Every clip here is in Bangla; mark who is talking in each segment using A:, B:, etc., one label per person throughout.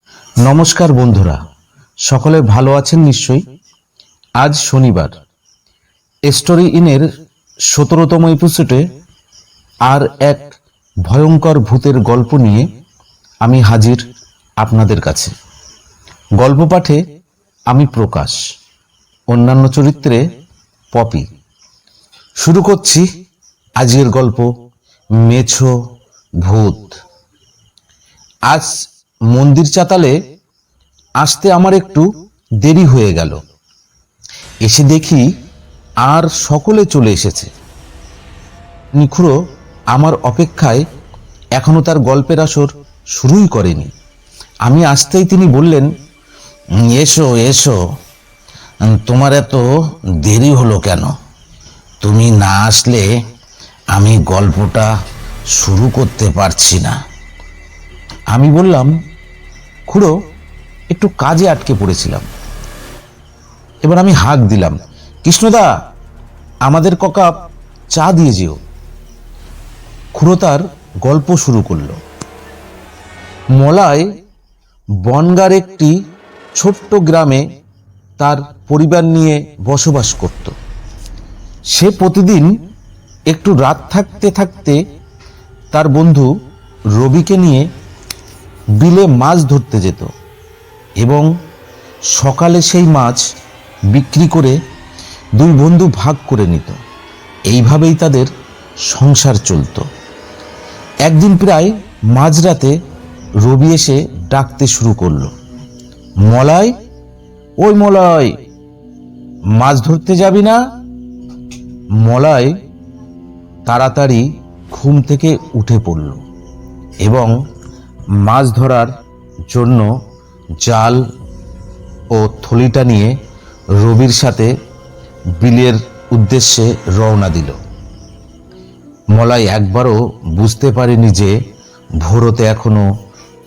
A: নমস্কার বন্ধুরা, সকলে ভালো আছেন নিশ্চয়ই। আজ শনিবার স্টোরি ইনের 17তম এপিসোডে আর এক ভয়ঙ্কর ভূতের গল্প নিয়ে আমি হাজির আপনাদের কাছে। গল্প পাঠে আমি প্রকাশ, অন্যান্য চরিত্রে পপি। শুরু করছি আজকের গল্প মেছো ভূত। আজ মন্দির চাতালে আসতে আমার একটু দেরি হয়ে গেল। এসে দেখি আর সকলে চলে এসেছে। নিখুড়ো আমার অপেক্ষায় এখনো তার গল্পের আসর শুরুই করেনি। আমি আসতেই তিনি বললেন, এসো এসো, তোমার এত দেরি হলো কেন? তুমি না আসলে আমি গল্পটা শুরু করতে পারছি না। আমি বললাম, খুড়ো একটু কাজে আটকে পড়েছিলাম। এবার আমি হাঁক দিলাম, কৃষ্ণদা, আমাদের ককাপ চা দিয়ে যেও। খুড়ো তার গল্প শুরু করল। মলায় বনগার একটি ছোট্ট গ্রামে তার পরিবার নিয়ে বসবাস করত। সে প্রতিদিন একটু রাত থাকতে থাকতে তার বন্ধু রবিকে নিয়ে বিলে মাছ ধরতে যেত এবং সকালে সেই মাছ বিক্রি করে দুই বন্ধু ভাগ করে নিত। এইভাবেই তাদের সংসার চলত। একদিন প্রায় মাঝরাতে রবি এসে ডাকতে শুরু করলো, মলাই, ওই মলাই, মাছ ধরতে যাবি না? মলাই তাড়াতাড়ি ঘুম থেকে উঠে পড়ল এবং মাছ ধরার জন্য জাল ও থলিটা নিয়ে রবির সাথে বিলের উদ্দেশ্যে রওনা দিল। মলাই একবারও বুঝতে পারেনি যে ভোর হতে এখনো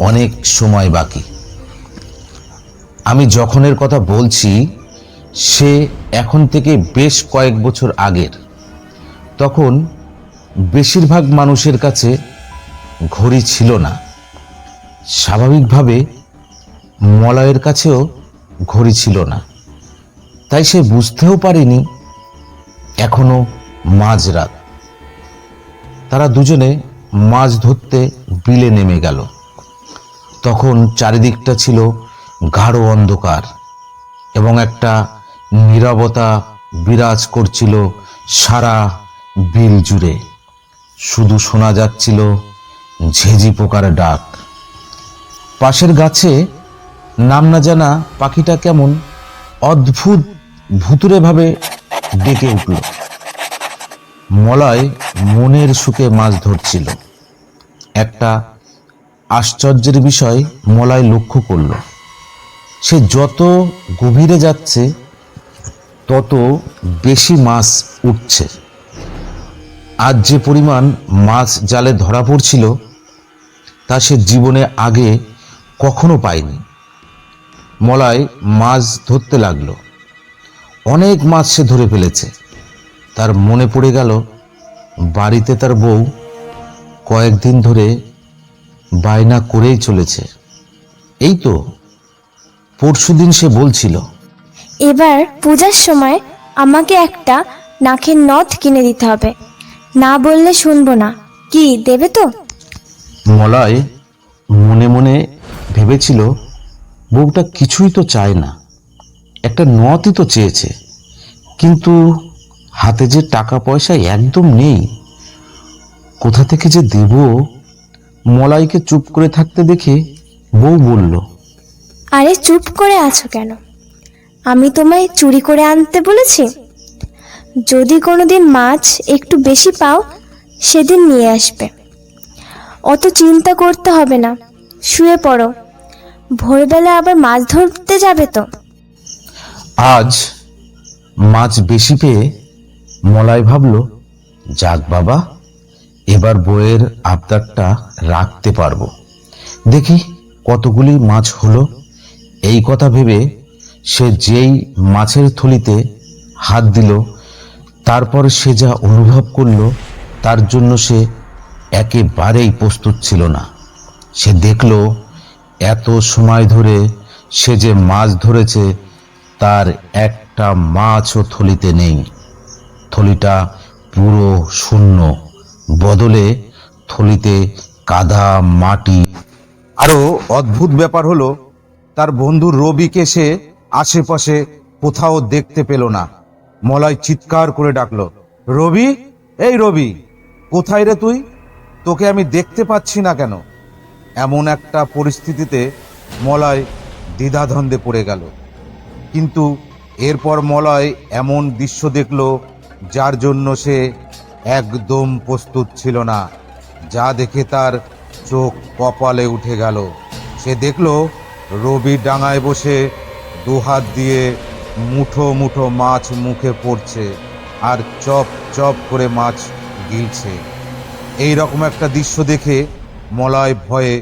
A: অনেক সময় বাকি। আমি যখনের কথা বলছি সে এখন থেকে বেশ কয়েক বছর আগের। তখন বেশিরভাগ মানুষের কাছে ঘড়ি ছিল না। স্বাভাবিকভাবে মলয়ের কাছেও ঘড়ি ছিল না, তাই সে বুঝতেও পারেনি এখনো মাঝরাত। তারা দুজনে মাছ ধরতে বিলে নেমে গেল। তখন চারিদিকটা ছিল গাঢ় অন্ধকার এবং একটা নীরবতা বিরাজ করছিল সারা বিল জুড়ে। শুধু শোনা যাচ্ছিল ঝেঁঝি পোকার ডাক। পাশের গাছে নাম না জানা পাখিটা কেমন অদ্ভুত ভুতুরে ভাবে ডেকে উঠল। মলয় মনের সুখে মাছ ধরছিল। একটা আশ্চর্যের বিষয় মলয় লক্ষ্য করল, সে যত গভীরে যাচ্ছে তত বেশি মাছ উঠছে। আজ যে পরিমাণ মাছ জালে ধরা পড়ছিল তা সে জীবনে আগে কখনো পায়নি। মলয় মাছ ধরতে লাগলো। অনেক মাছ সে ধরে ফেলেছে। তার মনে পড়ে গেল বাড়িতে তার বউ কয়েকদিন ধরে বায়না করেই চলেছে। এই তো পরশুদিন সে বলছিল,
B: এবার পূজার সময় আমাকে একটা নাকের নথ কিনে দিতে হবে, না বললে শুনবো না। কি দেবে তো?
A: মলয় মনে মনে ভেবেছিল, বউটা কিছুই তো চায় না, একটা নথই তো চেয়েছে, কিন্তু হাতে যে টাকা পয়সা একদম নেই, কোথা থেকে যে দেব। মলাইকে চুপ করে থাকতে দেখে বউ বলল,
B: আরে চুপ করে আছো কেন? আমি তোমায় চুরি করে আনতে বলেছি? যদি কোনোদিন মাছ একটু বেশি পাও সেদিন নিয়ে আসবে। অত চিন্তা করতে হবে না, শুয়ে পড়ো, ভোরবেলা আবার মাছ ধরতে যাবে তো।
A: আজ মাছ বেশি পেয়ে মলয় ভাবল, যাক বাবা, এবার বউয়ের আবদারটা রাখতে পারবো। দেখি কতগুলি মাছ হলো। এই কথা ভেবে সে যেই মাছের থলিতে হাত দিল, তারপর সে যা অনুভব করলো তার জন্য সে একেবারেই প্রস্তুত ছিল না। সে দেখল এত সময় ধরে সে যে মাছ ধরেছে তার একটা মাছও থলিতে নেই। থলিটা পুরো শূন্য, বদলে থলিতে কাদা, মাটি। আরো অদ্ভুত ব্যাপার হলো, তার বন্ধু রবিকে সে আশেপাশে কোথাও দেখতে পেল না। মলয় চিৎকার করে ডাকলো, রবি, এই রবি, কোথায় রে তুই? তোকে আমি দেখতে পাচ্ছি না কেন? এমন একটা পরিস্থিতিতে মলয় দ্বিধাদ্বন্দ্বে পড়ে গেল। কিন্তু এরপর মলয় এমন দৃশ্য দেখল যার জন্য সে একদম প্রস্তুত ছিল না। যা দেখে তার চোখ কপালে উঠে গেল। সে দেখল রবি ডাঙায় বসে দুহাত দিয়ে মুঠো মুঠো মাছ মুখে পড়ছে আর চপ চপ করে মাছ গিলছে। এই রকম একটা দৃশ্য দেখে মলয় ভয়ে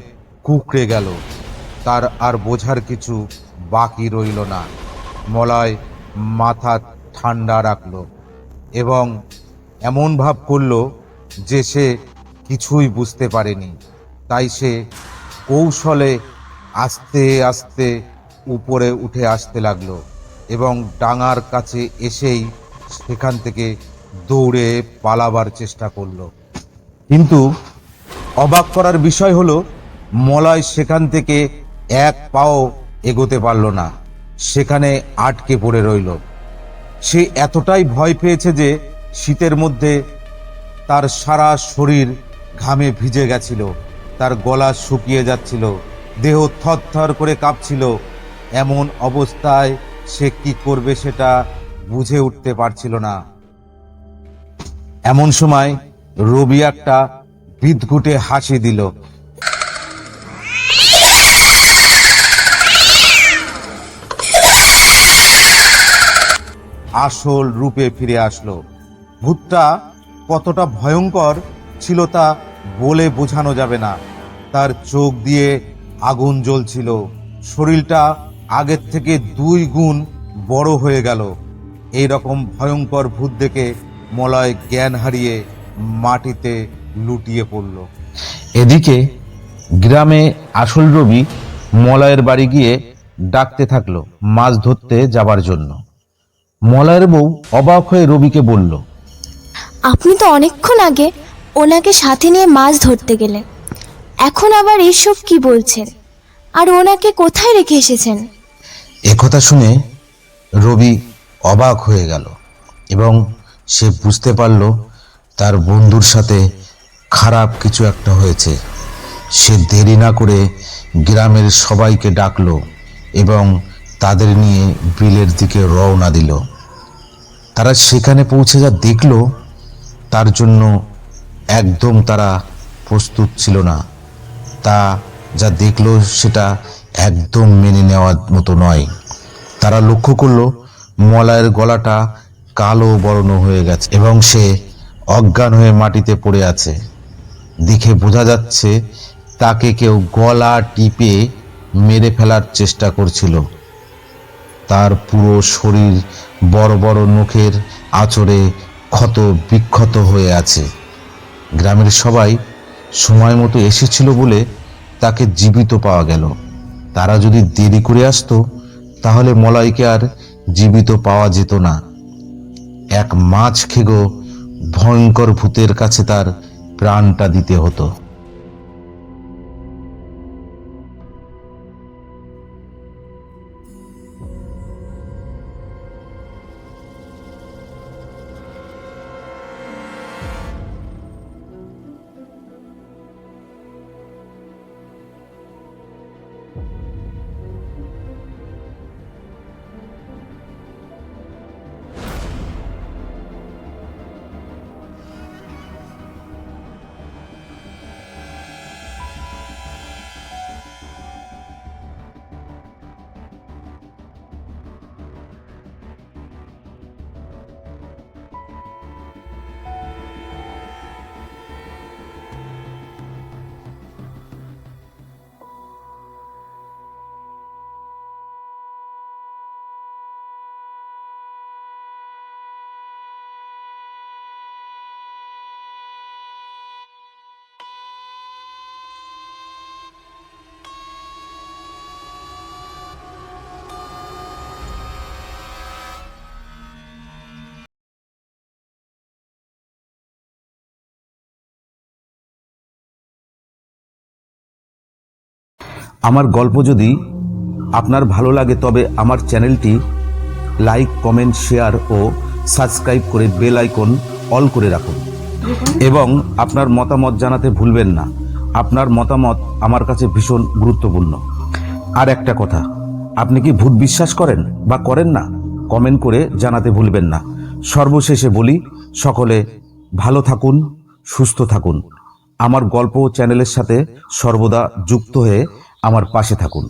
A: কুঁকড়ে গেল। তার আর বোঝার কিছু বাকি রইল না। মলয় মাথা ঠান্ডা রাখল এবং এমন ভাব করল যে সে কিছুই বুঝতে পারেনি। তাই সে কৌশলে আস্তে আস্তে উপরে উঠে আসতে লাগলো এবং ডাঙার কাছে এসেই সেখান থেকে দৌড়ে পালাবার চেষ্টা করলো। কিন্তু অবাক করার বিষয় হলো, মলয় সেখান থেকে এক পাও এগোতে পারল না। সেখানে আটকে পড়ে রইল। সে এতটাই ভয় পেয়েছে যে শীতের মধ্যে তার সারা শরীর ঘামে ভিজে গেছিল, তার গলা শুকিয়ে যাচ্ছিল, দেহ থরথর করে কাঁপছিল। এমন অবস্থায় সে কি করবে সেটা বুঝে উঠতে পারছিল না। এমন সময় রবি একটা বিদঘুটে হাসি দিল। আসল রূপে ফিরে আসলো। ভূতটা কতটা ভয়ঙ্কর ছিল তা বলে বোঝানো যাবে না। তার চোখ দিয়ে আগুন জ্বলছিল, শরীরটা আগের থেকে 2 গুণ বড় হয়ে গেল। এই রকম ভয়ঙ্কর ভূত দেখে মলয় জ্ঞান হারিয়ে মাটিতে লুটিয়ে পড়ল। এদিকে গ্রামে আসল রবি মলয়ের বাড়ি গিয়ে ডাকতে থাকলো মাছ ধরতে যাবার জন্য। মলয়ের বউ অবাক হয়ে রবিকে বলল,
B: আপনি তো অনেকক্ষণ আগে ওনাকে সাথে নিয়ে মাছ ধরতে গেলেন, এখন আবার এইসব কি বলছেন? আর ওনাকে কোথায় রেখে এসেছেন?
A: একথা শুনে রবি অবাক হয়ে গেল এবং সে বুঝতে পারল তার বন্ধুর সাথে খারাপ কিছু একটা হয়েছে। সে দেরি না করে গ্রামের সবাইকে ডাকলো এবং তাদের নিয়ে বিলের দিকে রওনা দিল। তারা সেখানে পৌঁছে যা দেখলো তার জন্য একদম তারা প্রস্তুত ছিল না। তা যা দেখলো সেটা একদম মেনে নেওয়ার মতো নয়। তারা লক্ষ্য করলো মলয়ের গলাটা কালো বর্ণ হয়ে গেছে এবং সে অজ্ঞান হয়ে মাটিতে পড়ে আছে। দেখে বোঝা যাচ্ছে তাকে কেউ গলা টিপে মেরে ফেলার চেষ্টা করছিল। তার পুরো শরীর বড় বড় নখের আঁচড়ে ক্ষত বিক্ষত হয়ে আছে। গ্রামের সবাই সময় মতো এসেছিল বলে তাকে জীবিত পাওয়া গেল। তারা যদি দেরি করে আসতো তাহলে মলয়কে আর জীবিত পাওয়া যেত না। এক মাছ খেগো ভয়ঙ্কর ভূতের কাছে তার প্রাণটা দিতে হতো। আমার গল্প যদি আপনার ভালো লাগে তবে আমার চ্যানেলটি লাইক, কমেন্ট, শেয়ার ও সাবস্ক্রাইব করে বেল আইকন অল করে রাখুন এবং আপনার মতামত জানাতে ভুলবেন না। আপনার মতামত আমার কাছে ভীষণ গুরুত্বপূর্ণ। আর একটা কথা, আপনি কি ভূত বিশ্বাস করেন বা করেন না? কমেন্ট করে জানাতে ভুলবেন না। সর্বশেষে বলি, সকলে ভালো থাকুন, সুস্থ থাকুন। আমার গল্প চ্যানেলের সাথে সর্বদা যুক্ত হয়ে আমার পাশে থাকুন।